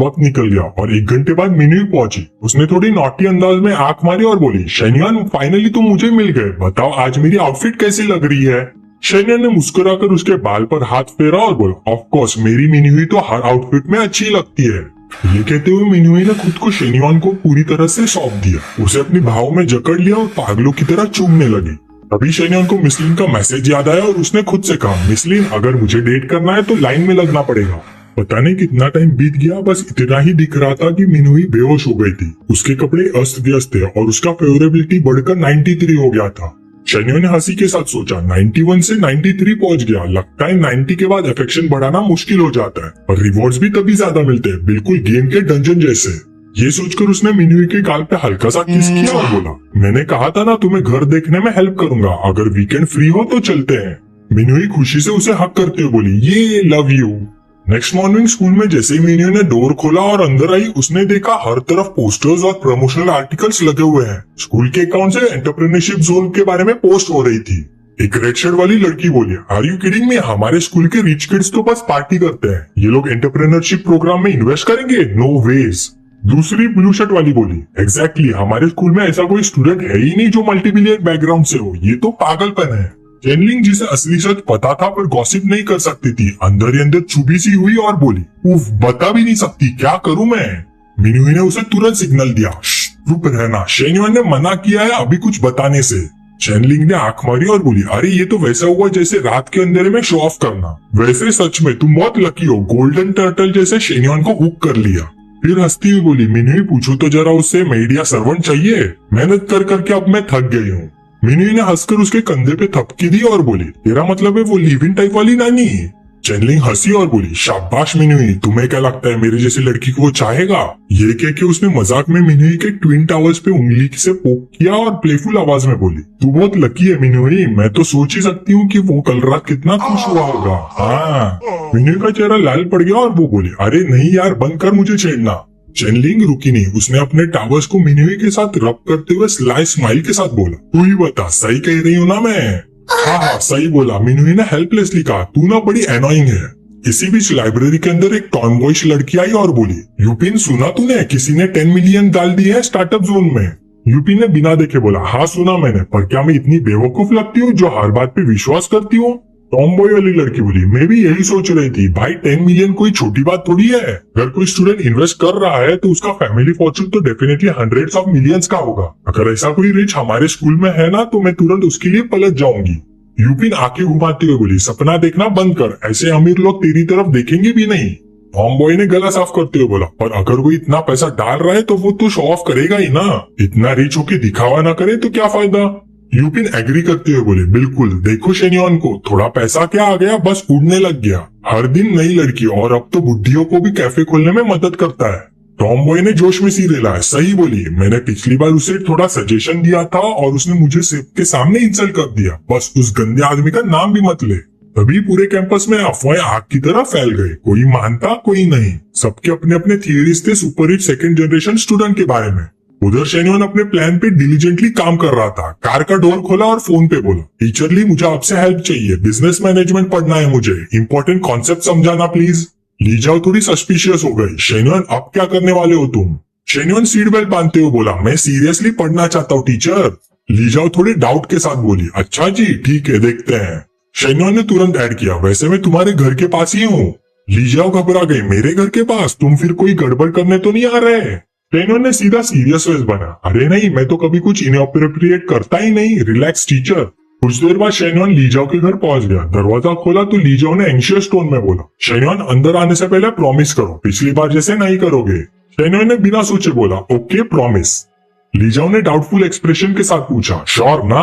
वक्त निकल गया और 1 घंटे बाद मिनू पहुंची। उसने थोड़ी नॉटी अंदाज में आंख मारी और बोली, शेन्युआन फाइनली तुम मुझे मिल गए, बताओ आज मेरी आउटफिट कैसी लग रही है। शेन्युआन ने मुस्कुराकर उसके बाल पर हाथ फेरा और बोला, ऑफ कोर्स मेरी मिनू तो हर आउटफिट में अच्छी लगती है। ये कहते हुए मिनू ने खुद को शेन्युआन को पूरी तरह से सौंप दिया। उसे अपनी भाव में जकड़ लिया और पागलों की तरह चूमने लगी। तभी शेन्युआन को मिसलिन का मैसेज याद आया और उसने खुद से कहा, मिसलिन अगर मुझे डेट करना है तो लाइन में लगना पड़ेगा। पता नहीं कितना टाइम बीत गया, बस इतना ही दिख रहा था कि मिनू बेहोश हो गई थी। उसके कपड़े अस्त व्यस्त थे और उसका फेवरेबिलिटी बढ़कर 93 हो गया था। शेन्युआन ने हंसी के साथ सोचा, 91 से 93 पहुंच गया, लगता है 90 के बाद अफेक्शन बढ़ाना मुश्किल हो जाता है और रिवॉर्ड्स भी तभी ज्यादा मिलते हैं, बिल्कुल गेम के डंजन जैसे। ये सोचकर उसने मिनू के गाल पे हल्का सा किस किया और बोला, मैंने कहा था ना तुम्हें घर देखने में हेल्प करूंगा, अगर वीकेंड फ्री हो तो चलते हैं। मिनू खुशी से उसे हक करते हुए बोली, ये love you. Next morning school में जैसे ही मिनू ने डोर खोला और अंदर आई, उसने देखा हर तरफ पोस्टर्स और प्रमोशनल आर्टिकल्स लगे हुए हैं। स्कूल के अकाउंट से एंटरप्रेन्योरशिप जोन के बारे में पोस्ट हो रही थी। एक रेड शर्ट वाली लड़की बोली, आर यू किडिंग मी, हमारे स्कूल के रिच किड्स तो बस पार्टी करते हैं, ये लोग एंटरप्रेन्योरशिप प्रोग्राम में इन्वेस्ट करेंगे, नो वेज। दूसरी ब्लू शर्ट वाली बोली, एग्जैक्टली हमारे स्कूल में ऐसा कोई स्टूडेंट है ही नहीं जो मल्टीमिलियन बैकग्राउंड से हो, ये तो पागलपन है। चेनलिंग जिसे असली सच पता था पर गॉसिप नहीं कर सकती थी, अंदर ही अंदर चुभी सी हुई और बोली, उफ बता भी नहीं सकती, क्या करूं मैं। मिनू ने उसे तुरंत सिग्नल दिया, चुप रहना, शेन्युआन ने मना किया है अभी कुछ बताने से। चेनलिंग ने आंख मारी और बोली, अरे ये तो वैसा हुआ जैसे रात के अंधेरे में शो ऑफ करना, वैसे सच में तुम बहुत लकी हो, गोल्डन टर्टल जैसे शेन्युआन को हुक कर लिया। फिर हंसती हुई बोली, मिनू पूछो तो जरा उससे मेड या सर्वेंट चाहिए, मेहनत कर करके अब मैं थक गई हूँ। मिनू ने हंसकर उसके कंधे पे थपकी दी और बोली, तेरा मतलब है वो लिव इन टाइप वाली नानी। चेनलिंग हंसी और बोली, शाबाश मिनू, तुम्हें क्या लगता है मेरे जैसी लड़की को वो चाहेगा। ये कह के उसने मजाक में मिनू के ट्विन टावर्स पे उंगली से पोक किया और प्लेफुल आवाज में बोली, तू बहुत लकी है मिनू, मैं तो सोच ही सकती हूँ कि वो कल रात कितना खुश हुआ होगा। हाँ। मिनू का चेहरा लाल पड़ गया और वो बोली, अरे नहीं यार, बंद कर मुझे छेड़ना। चेनलिंग रुकी नहीं, उसने अपने टावर्स को मिनू के साथ रब करते हुए स्लाई स्माइल के साथ बोला, तू ही बता सही कह रही हूँ ना मैं। हाँ सही बोला, मिनू ने हेल्पलेसली कहा, तू ना बड़ी एनोइंग है। इसी बीच लाइब्रेरी के अंदर एक टॉमबॉयिश लड़की आई और बोली, यूपिन सुना तूने, किसी ने 10 मिलियन डाल दिए है स्टार्टअप जोन में। यूपिन ने बिना देखे बोला, हाँ सुना मैंने, पर क्या मैं इतनी बेवकूफ लगती हूँ जो हर बात पे विश्वास करती हूँ। टॉमबॉय वाली लड़की बोली, मैं भी यही सोच रही थी भाई, 10 मिलियन कोई छोटी बात थोड़ी है। अगर कोई स्टूडेंट इन्वेस्ट कर रहा है तो उसका फैमिली फॉर्चून तो डेफिनेटली हंड्रेड्स ऑफ मिलियंस का होगा। अगर ऐसा कोई रिच हमारे स्कूल में है ना तो मैं तुरंत उसके लिए पलट जाऊंगी। यूपिन आंखें घुमाते हुए बोली, सपना देखना बंद कर, ऐसे अमीर लोग तेरी तरफ देखेंगे भी नहीं। टॉमबॉय ने गला साफ करते हुए बोला, पर अगर वो इतना पैसा डाल रहा है तो वो तो शो ऑफ करेगा ही ना, इतना रिच होके दिखावा ना करे तो क्या फायदा। यूपिन एग्री करते हुए बोले, बिल्कुल, देखो शेन्युआन को थोड़ा पैसा क्या आ गया, बस उड़ने लग गया, हर दिन नई लड़की, और अब तो बुढ़ियों को भी कैफे खोलने में मदद करता है। टॉमबॉय ने जोश में सिर हिलाया, सही बोली, मैंने पिछली बार उसे थोड़ा सजेशन दिया था और उसने मुझे सिर्फ के सामने इंसल्ट कर दिया, बस उस गंदे आदमी का नाम भी मत ले। तभी पूरे कैंपस में अफवाहें आग की तरह फैल गए, कोई मानता कोई नहीं, सबके अपने अपने थियरीज थे super hit second generation student के बारे में। उधर शेन्युआन अपने प्लान पे डिलीजेंटली काम कर रहा था। कार का डोर खोला और फोन पे बोला, टीचर ली मुझे आपसे हेल्प चाहिए, बिजनेस मैनेजमेंट पढ़ना है मुझे, इंपॉर्टेंट कॉन्सेप्ट समझाना प्लीज। ली जाओ थोड़ी सस्पिशियस हो गई, शेन्युआन अब क्या करने वाले हो तुम। शेन्युआन सीट बेल्ट बांधते हुए बोला, मैं सीरियसली पढ़ना चाहता हूँ टीचर। ली जाओ थोड़ी डाउट के साथ बोली, अच्छा जी ठीक है देखते हैं। शेन्युआन ने तुरंत ऐड किया, वैसे मैं तुम्हारे घर के पास ही हूँ। ली जाओ घबरा गई, मेरे घर के पास, तुम फिर कोई गड़बड़ करने तो नहीं आ रहे। शेन्युआन ने सीधा सीरियस फेस बना, अरे नहीं मैं तो कभी कुछ इनअप्रोप्रिएट करता ही नहीं, रिलैक्स टीचर। कुछ देर बाद शेन्युआन लीजाओ के घर पहुंच गया। दरवाजा खोला तो लीजाओ ने एंशियस टोन में बोला, शेन्युआन अंदर आने से पहले प्रॉमिस करो, पिछली बार जैसे नहीं करोगे। शेन्युआन ने बिना सोचे बोला, ओके प्रॉमिस। लीजाओ ने डाउटफुल एक्सप्रेशन के साथ पूछा, श्योर ना।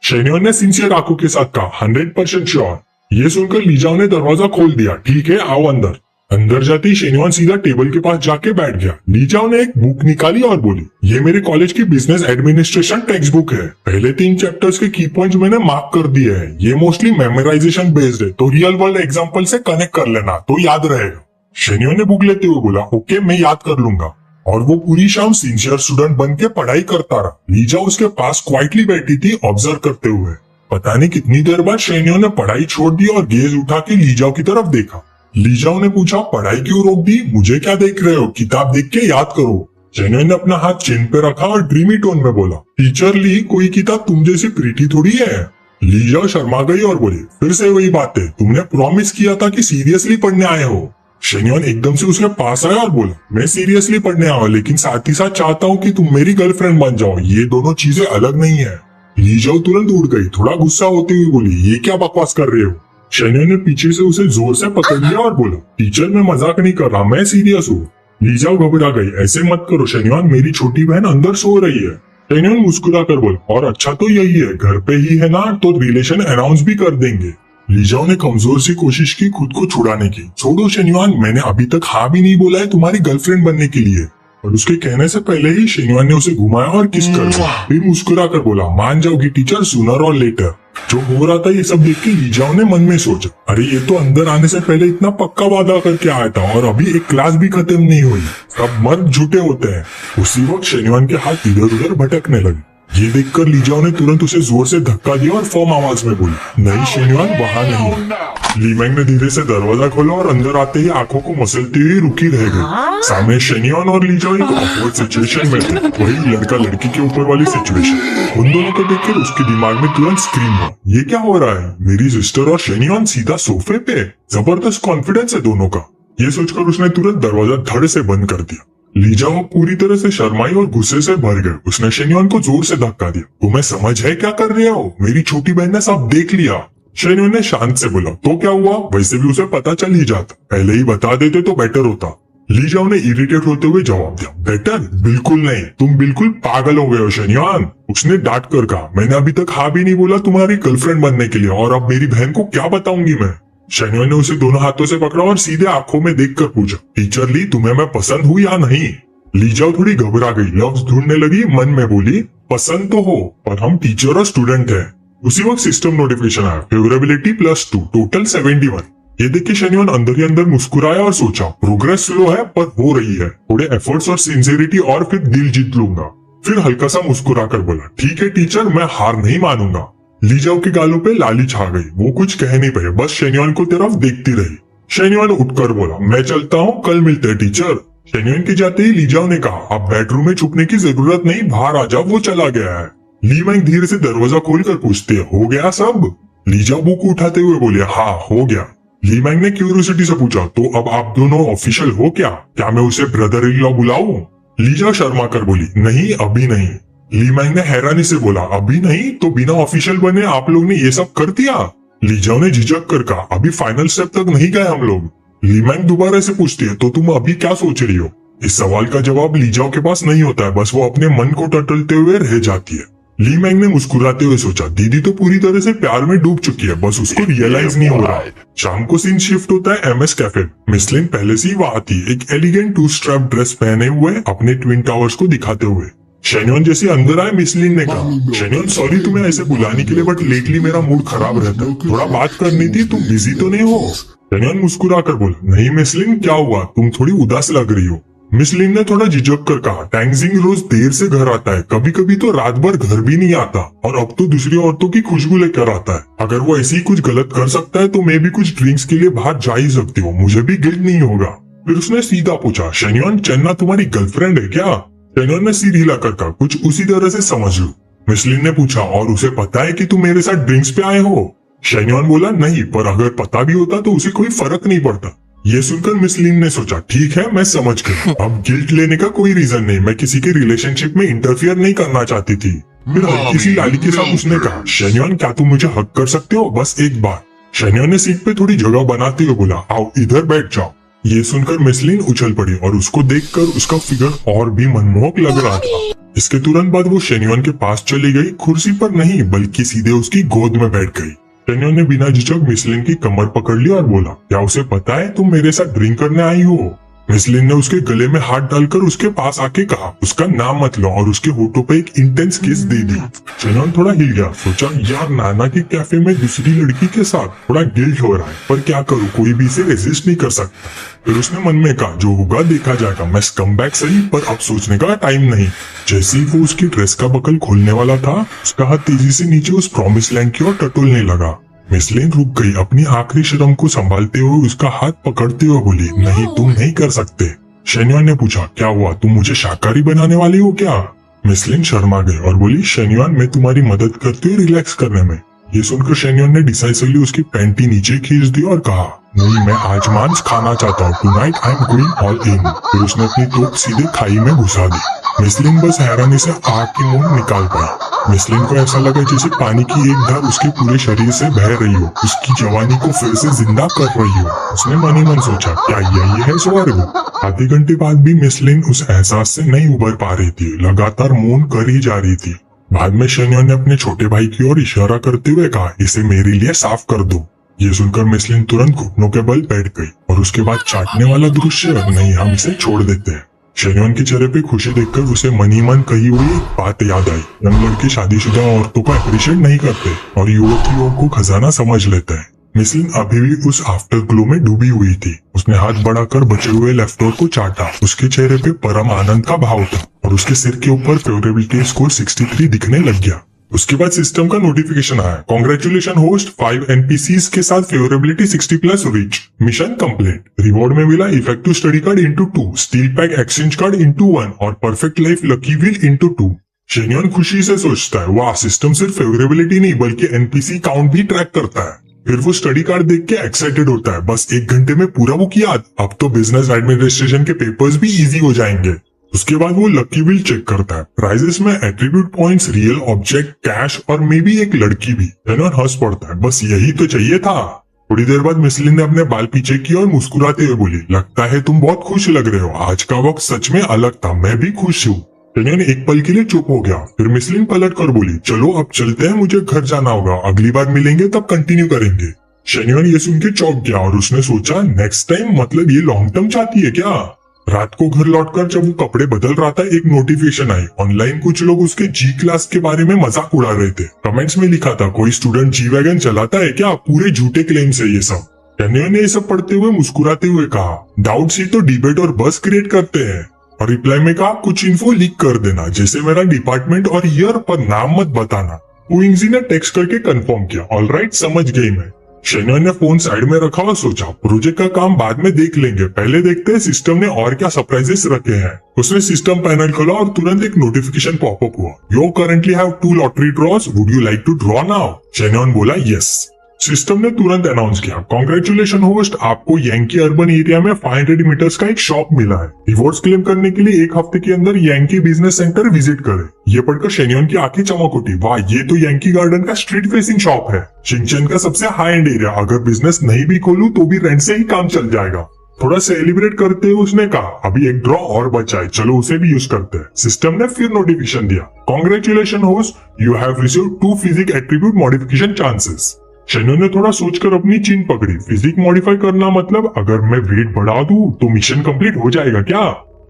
शेन्युआन ने सिंसियर आंखों के साथ कहा, 100% श्योर। ये सुनकर लीजाओ ने दरवाजा खोल दिया, ठीक है आओ अंदर। अंदर जाते ही शेन्युआन सीधा टेबल के पास जाके बैठ गया। लीजाओ ने एक बुक निकाली और बोली, ये मेरे कॉलेज की बिजनेस एडमिनिस्ट्रेशन टेक्स्ट बुक है, पहले 3 चैप्टर्स के की पॉइंट्स मैंने मार्क कर दिए हैं, ये मोस्टली मेमोराइजेशन बेस्ड है, तो रियल वर्ल्ड एग्जांपल से कनेक्ट कर लेना तो याद रहेगा। शेन्युआन ने बुक लेते हुए बोला, ओके मैं याद कर लूंगा। और वो पूरी शाम सिंसियर स्टूडेंट बन के पढ़ाई करता रहा। लीजाओ उसके पास क्वाइटली बैठी थी ऑब्जर्व करते हुए। पता नहीं कितनी देर बाद शेन्युआन ने पढ़ाई छोड़ दी और गेज उठा के लीजाओ की तरफ देखा। लीजाओ ने पूछा, पढ़ाई क्यों रोक दी? मुझे क्या देख रहे हो? किताब देख के याद करो। शेन्युन ने अपना हाथ चिन पे रखा और ड्रीमी टोन में बोला, टीचर ली, कोई किताब तुम जैसी प्रीटी थोड़ी है। लीजाओ शर्मा गई और बोली, फिर से वही बातें, तुमने प्रॉमिस किया था कि सीरियसली पढ़ने आए हो। शेन्युन एकदम से उसके पास आया और बोला, मैं सीरियसली पढ़ने आया हूं, लेकिन साथ ही साथ चाहता हूँ कि तुम मेरी गर्लफ्रेंड बन जाओ। ये दोनों चीजें अलग नहीं है। लीजाओ तुरंत उड़ गई, थोड़ा गुस्सा होते हुए बोली, ये क्या बकवास कर रहे हो? शेन्युन ने पीछे से उसे जोर से पकड़ लिया और बोला, टीचर मैं मजाक नहीं कर रहा, मैं सीरियस हूँ। लीजाओ घबरा गई, ऐसे मत करो शेन्युन, मेरी छोटी बहन अंदर सो रही है। शेन्युन मुस्कुरा कर बोला, और अच्छा तो यही है, घर पे ही है ना, तो रिलेशन अनाउंस भी कर देंगे। लीजाओ ने कमजोर सी कोशिश की खुद को छुड़ाने की। छोड़ो शेन्युन, मैंने अभी तक हाँ भी नहीं बोला है तुम्हारी गर्लफ्रेंड बनने के लिए। और उसके कहने से पहले ही शेन्युन ने उसे घुमाया और किस कर दिया। फिर मुस्कुरा कर बोला, मान जाओगी टीचर, सूनर और लेटर। जो हो रहा था ये सब देख के लीजाओ ने मन में सोचा, अरे ये तो अंदर आने से पहले इतना पक्का वादा करके आया था और अभी एक क्लास भी खत्म नहीं हुई। सब मर्द झूठे होते हैं। उसी वक्त शेन्युन के हाथ इधर उधर भटकने लगे। ये देखकर लीजाओ ने तुरंत उसे जोर से धक्का दिया और फर्म आवाज में बोली, नहीं शेन्युन, वहां नहीं। लीमैंग ने धीरे से दरवाजा खोला और अंदर आते ही आंखों को मसलती हुई रुकी रह गई। सामने शेन्युन और लीजाओ एक ऑकवर्ड सिचुएशन में थे, वही लड़का लड़की के ऊपर वाली सिचुएशन। उन दोनों को देखकर उसके दिमाग में तुरंत स्क्रीन हुआ, ये क्या हो रहा है? मेरी सिस्टर और शेन्युन सीधा सोफे पे। जबरदस्त कॉन्फिडेंस है दोनों का। ये सोचकर उसने तुरंत दरवाजा धड़ से बंद कर दिया। लीजाओ पूरी तरह से शर्माई और गुस्से से भर गए। उसने शेन्युन को जोर से धक्का दिया। तुम्हें समझ है क्या कर रहे हो? मेरी छोटी बहन ने सब देख लिया। शेन्युन ने शांत से बोला, तो क्या हुआ? वैसे भी उसे पता चल ही जाता, पहले ही बता देते तो बेटर होता। लीजाओ ने इरिटेट होते हुए जवाब दिया, बेटर? बिल्कुल नहीं, तुम बिल्कुल पागल हो गए हो शेन्युन। उसने डांट कर कहा, मैंने अभी तक हाँ भी नहीं बोला तुम्हारी गर्लफ्रेंड बनने के लिए, और अब मेरी बहन को क्या बताऊंगी मैं? शेन्युन ने उसे दोनों हाथों से पकड़ा और सीधे आंखों में देखकर पूछा, टीचर ली, तुम्हें मैं पसंद हूँ या नहीं? लीजाओ थोड़ी घबरा गई, लफ्ज ढूंढने लगी, मन में बोली, पसंद तो हो, पर हम टीचर और स्टूडेंट हैं। उसी वक्त सिस्टम नोटिफिकेशन आया, फेवरेबिलिटी +2, टोटल 71। ये देख के शेन्युन अंदर ही अंदर मुस्कुराया और सोचा, प्रोग्रेस स्लो है पर हो रही है, थोड़े एफर्ट्स और सिंसियरिटी और फिर दिल जीत लूंगा। फिर हल्का सा मुस्कुरा कर बोला, ठीक है टीचर, मैं हार नहीं मानूंगा। लीजाओ के गालों पे लाली छा गई, वो कुछ कह नहीं पाए, बस शेन्युन को तरफ देखती रही। शेन्युन उठकर बोला, मैं चलता हूँ, कल मिलते हैं टीचर। शेन्युन के जाते ही लीजाओ ने कहा, अब बेडरूम में छुपने की जरूरत नहीं, बाहर आ जाओ, वो चला गया है। लीमैंग धीरे से दरवाजा खोलकर पूछते हैं, हो गया सब? लीजाओ बुक उठाते हुए बोले, हाँ हो गया। लीमैंग ने क्यूरियोसिटी से पूछा, तो अब आप दोनों ऑफिशियल हो क्या? क्या मैं उसे ब्रदर इन लॉ बुलाऊं? लीजाओ शर्मा कर बोली, नहीं अभी नहीं। लीमैंग ने हैरानी से बोला, अभी नहीं? तो बिना ऑफिशियल बने आप लोग ने ये सब कर दिया? लीजाओ ने झिझक कर कहा, अभी फाइनल स्टेप तक नहीं गए हम लोग। लीमैंग दोबारा से पूछती है, तो तुम अभी क्या सोच रही हो? इस सवाल का जवाब लीजाओ के पास नहीं होता है, बस वो अपने मन को टटोलते हुए रह जाती है। लीमैंग ने मुस्कुराते हुए सोचा, दीदी तो पूरी तरह से प्यार में डूब चुकी है, बस उसको रियलाइज नहीं हो रहा है। शाम को सीन शिफ्ट होता है एमएस कैफे। मिसलिन पहले से ही वहां थी, एक एलिगेंट 2 स्ट्रैप ड्रेस पहने हुए, अपने ट्विन टावर्स को दिखाते हुए। शेन्युन जैसे अंदर आए, मिसलिन ने कहा, शेन्युन सॉरी तुम्हें ऐसे बुलाने के लिए, बट लेटली मेरा मूड खराब रहता है, थोड़ा बात करनी थी, तुम बिजी तो नहीं हो? शेन्युन मुस्कुरा कर बोला, नहीं मिसलिन, क्या हुआ? तुम थोड़ी उदास लग रही हो। मिसलिन ने थोड़ा झिझक कर कहा, टैंगजिंग रोज देर से घर आता है, कभी कभी तो रात भर घर भी नहीं आता, और अब तो दूसरी औरतों की खुशबू लेकर आता है। अगर वो ऐसे ही कुछ गलत कर सकता है तो मैं भी कुछ ड्रिंक्स के लिए बाहर जा ही सकती हूँ, मुझे भी गिल्ट नहीं होगा। फिर उसने सीधा पूछा, शेन्युन चन्ना तुम्हारी गर्लफ्रेंड है क्या? शेन्युन ने सिर हिलाकर कहा, कुछ उसी तरह से समझ लो। मिसलिन ने पूछा, और उसे पता है कि तुम मेरे साथ ड्रिंक्स पे आए हो? शेन्युन बोला, नहीं, पर अगर पता भी होता तो उसे कोई फर्क नहीं पड़ता। ये सुनकर मिसलिन ने सोचा, ठीक है मैं समझ गई, अब गिल्ट लेने का कोई रीजन नहीं, मैं किसी के रिलेशनशिप में इंटरफियर नहीं करना चाहती थी। फिर हल्की सी लाली के साथ उसने कहा, शेन्युन क्या तुम मुझे हक कर सकते हो, बस एक बार? शेन्युन ने सीट पे थोड़ी जगह बनाते हुए बोला, आओ इधर बैठ जाओ। ये सुनकर मिसलिन उछल पड़ी और उसको देखकर उसका फिगर और भी मनमोहक लग रहा था। इसके तुरंत बाद वो शेन्युन के पास चली गई, कुर्सी पर नहीं बल्कि सीधे उसकी गोद में बैठ गई। शेन्युन ने बिना झिझक मिसलिन की कमर पकड़ ली और बोला, क्या उसे पता है तुम मेरे साथ ड्रिंक करने आई हो? मिसलिन ने उसके गले में हाथ डालकर उसके पास आके कहा, उसका नाम मत लो, और उसके होठों पे एक इंटेंस किस दे दी। शेन्युन थोड़ा हिल गया, सोचा यार नाना के कैफे में दूसरी लड़की के साथ थोड़ा गिल्ट हो रहा है, पर क्या करूं, कोई भी इसे रेजिस्ट नहीं कर सकता। फिर उसने मन में कहा, जो होगा देखा जाएगा, मैं स्कमबैग सही, पर अब सोचने का टाइम नहीं। जैसे ही वो उसकी ड्रेस का बकल खोलने वाला था, उसका हाथ तेजी से नीचे उस प्रॉमिस लैंड की ओर टटोलने लगा। मिसलिन रुक गई, अपनी आखिरी शर्म को संभालते हुए उसका हाथ पकड़ते हुए बोली, नहीं तुम नहीं कर सकते। शेन्युआन ने पूछा, क्या हुआ, तुम मुझे शाकाहारी बनाने वाली हो क्या? मिसलिन शर्मा गई और बोली, शेन्युआन मैं तुम्हारी मदद करती हूँ रिलैक्स करने में। ये सुनकर शेन्युआन ने डिसाइसिवली उसकी पैंटी नीचे खींच दी और कहा, नहीं मैं आज मांस खाना चाहता हूँ, tonight I am going all in. फिर उसने अपनी तोप सीधे खाई में घुसा दी। मिसलिन बस हैरानी से आग की मुंह निकाल पाई। मिसलिन को ऐसा लगा जैसे पानी की एक धार उसके पूरे शरीर से बह रही हो, उसकी जवानी को फिर से जिंदा कर रही हो। उसने मन ही मन सोचा, क्या यही है स्वर्ग? आधे घंटे बाद भी मिसलिन उस एहसास से नहीं उबर पा रही थी, लगातार मौन कर ही जा रही थी। बाद में शेन्युआन ने अपने छोटे भाई की ओर इशारा करते हुए कहा, इसे मेरे लिए साफ कर दो। ये सुनकर मिसलिन तुरंत घुटनों के बल बैठ गई और उसके बाद चाटने वाला दृश्य, नहीं हम इसे छोड़ देते हैं। शेन्युआन के चेहरे पे खुशी देखकर उसे मन ही मन कही हुई एक बात याद आई, यंग लड़के शादीशुदा औरतों को अप्रिशिएट नहीं करते और युवतियों को खजाना समझ लेते हैं। मिसलिन अभी भी उस आफ्टर ग्लो में डूबी हुई थी। उसने हाथ बढ़ाकर बचे हुए लेफ्ट ओर को चाटा। उसके चेहरे पे परम आनंद का भाव था और उसके सिर के ऊपर फेवरेबिलिटी स्कोर 63 दिखने लग गया। उसके बाद सिस्टम का नोटिफिकेशन आया, कांग्रेचुलेशन होस्ट 5 एनपीसीज के साथ फेवरेबिलिटी 60+ रीच, मिशन कंप्लीट। रिवॉर्ड में मिला effective study card into 2, steel pack exchange card into 1 और perfect life lucky wheel into 2। शेन्युआन खुशी से सोचता है, वाह सिस्टम सिर्फ फेवरेबिलिटी नहीं बल्कि एनपीसी काउंट भी ट्रैक करता है। फिर वो स्टडी कार्ड देख के एक्साइटेड होता है, बस 1 घंटे में पूरा बुक याद, अब तो बिजनेस एडमिनिस्ट्रेशन के पेपर्स भी इजी हो जाएंगे। उसके बाद वो लकी व्हील चेक करता है, प्राइजेस में attribute points, real object, cash और मे बी एक लड़की भी। शेन्युआन हंस पड़ता है, बस यही तो चाहिए था। थोड़ी देर बाद मिसलिन ने अपने बाल पीछे किए और मुस्कुराते हुए बोली, लगता है तुम बहुत खुश लग रहे हो, आज का वक्त सच में अलग था, मैं भी खुश हूँ। शेन्युआन एक पल के लिए चुप हो गया, फिर मिसलिन पलट कर बोली, चलो अब चलते हैं, मुझे घर जाना होगा, अगली बार मिलेंगे तब कंटिन्यू करेंगे। शेन्युआन ये सुन के चौंक गया और उसने सोचा, नेक्स्ट टाइम मतलब ये लॉन्ग टर्म चाहती है क्या? रात को घर लौटकर जब वो कपड़े बदल रहा था, एक नोटिफिकेशन आई। ऑनलाइन कुछ लोग उसके जी क्लास के बारे में मजाक उड़ा रहे थे। कमेंट्स में लिखा था, कोई स्टूडेंट जी वैगन चलाता है क्या? पूरे झूठे क्लेम्स है ये सब। शेन्युआन ने ये सब पढ़ते हुए मुस्कुराते हुए कहा, डाउट्स ही तो डिबेट और बस क्रिएट करते हैं। और रिप्लाई में कहा, कुछ इन्फो लीक कर देना, जैसे मेरा डिपार्टमेंट और ईयर, पर नाम मत बताना। ओइंगजी ने टेक्स्ट करके कंफर्म किया, ऑलराइट समझ गई मैं। शेन्युआन ने फोन साइड में रखा और सोचा, प्रोजेक्ट का काम बाद में देख लेंगे, पहले देखते हैं सिस्टम ने और क्या सरप्राइजेस रखे हैं। उसने सिस्टम पैनल खोला और तुरंत एक नोटिफिकेशन पॉपअप हुआ, you currently have 2 lottery draws, would you like to draw now? Shenyuan बोला, यस। सिस्टम ने तुरंत अनाउंस किया, कांग्रेचुलेशन होस्ट, आपको यंकी अर्बन एरिया में 500 मीटर्स का एक शॉप मिला है। रिवॉर्ड्स क्लेम करने के लिए 1 हफ्ते के अंदर यंकी बिजनेस सेंटर विजिट करें। ये पढ़कर शेन्युआन की आंखें चमक उठी, वाह ये तो यंकी गार्डन का स्ट्रीट फेसिंग शॉप है, शिनचेन का सबसे हाई एंड एरिया, अगर बिजनेस नहीं भी खोलूं तो भी रेंट से ही काम चल जाएगा। थोड़ा सेलिब्रेट करते हुए उसने कहा, अभी एक ड्रॉ और बचा है, चलो उसे भी यूज करते हैं। सिस्टम ने फिर नोटिफिकेशन दिया, congratulation host, you have received 2 physique attribute modification chances. Shenyuan ने थोड़ा सोचकर अपनी चीन पकड़ी, फिजिक मॉडिफाई करना मतलब अगर मैं वेट बढ़ा दूं तो मिशन कंप्लीट हो जाएगा क्या?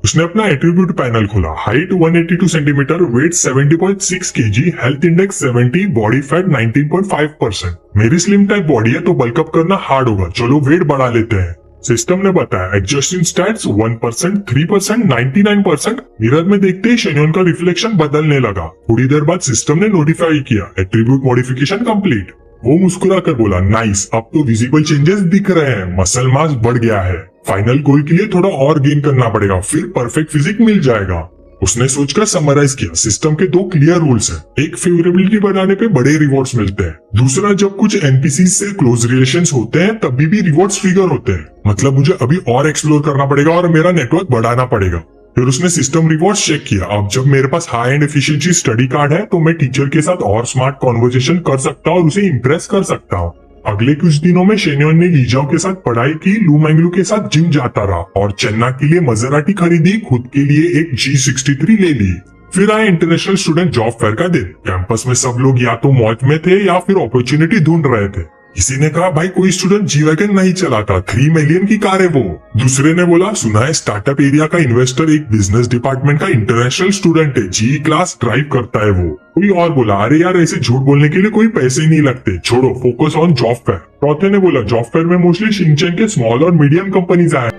उसने अपना एट्रीब्यूट पैनल खोला, height 182 centimetre, weight 70.6 kg, health index 70, body fat 19.5%। मेरी स्लिम टाइप बॉडी है तो बल्कअप करना हार्ड होगा, चलो वेट बढ़ा लेते हैं। सिस्टम ने बताया, एडजस्टिंग स्टैट्स 1%, 3%, 99%। मिरर में देखते ही शेन्युआन का रिफ्लेक्शन बदलने लगा। थोड़ी देर बाद सिस्टम ने नोटिफाई किया, एट्रीब्यूट मॉडिफिकेशन कंप्लीट। वो मुस्कुरा कर बोला, नाइस, अब तो विजिबल चेंजेस दिख रहे हैं, मसल मास बढ़ गया है, फाइनल गोल के लिए थोड़ा और गेन करना पड़ेगा, फिर परफेक्ट फिजिक मिल जाएगा। उसने सोचकर समराइज किया, सिस्टम के 2 क्लियर रूल्स हैं, एक फेवरेबिलिटी बढ़ाने पे बड़े रिवॉर्ड्स मिलते हैं, दूसरा जब कुछ एनपीसी से क्लोज रिलेशंस होते हैं तभी भी रिवॉर्ड्स ट्रिगर होते हैं, मतलब मुझे अभी और एक्सप्लोर करना पड़ेगा और मेरा नेटवर्क बढ़ाना पड़ेगा। फिर उसने सिस्टम रिवॉर्ड्स चेक किया, अब जब मेरे पास high end efficiency study card है तो मैं टीचर के साथ और स्मार्ट कॉन्वर्सेशन कर सकता हूँ और उसे इम्प्रेस कर सकता हूँ। अगले कुछ दिनों में शेन्युआन ने लीजाओ के साथ पढ़ाई की, लू मैंगलू के साथ जिम जाता रहा और चेन्ना के लिए मजराटी खरीदी, खुद के लिए एक G63 ले ली। फिर आए इंटरनेशनल स्टूडेंट जॉब फेयर का दिन। कैंपस में सब लोग या तो मौज में थे या फिर अपॉर्चुनिटी ढूंढ रहे थे। किसी ने कहा, भाई कोई स्टूडेंट जी वैगन नहीं चलाता, 3 मिलियन की कार है वो। दूसरे ने बोला, सुना है स्टार्टअप एरिया का इन्वेस्टर एक बिजनेस डिपार्टमेंट का इंटरनेशनल स्टूडेंट है, जी क्लास ड्राइव करता है वो। कोई और बोला, अरे यार ऐसे झूठ बोलने के लिए कोई पैसे ही नहीं लगते, छोड़ो, फोकस ऑन जॉब फेयर। चौथे ने बोला, जॉब फेयर में मोस्टली शिनचेन के स्मॉल और मीडियम कंपनीज आए।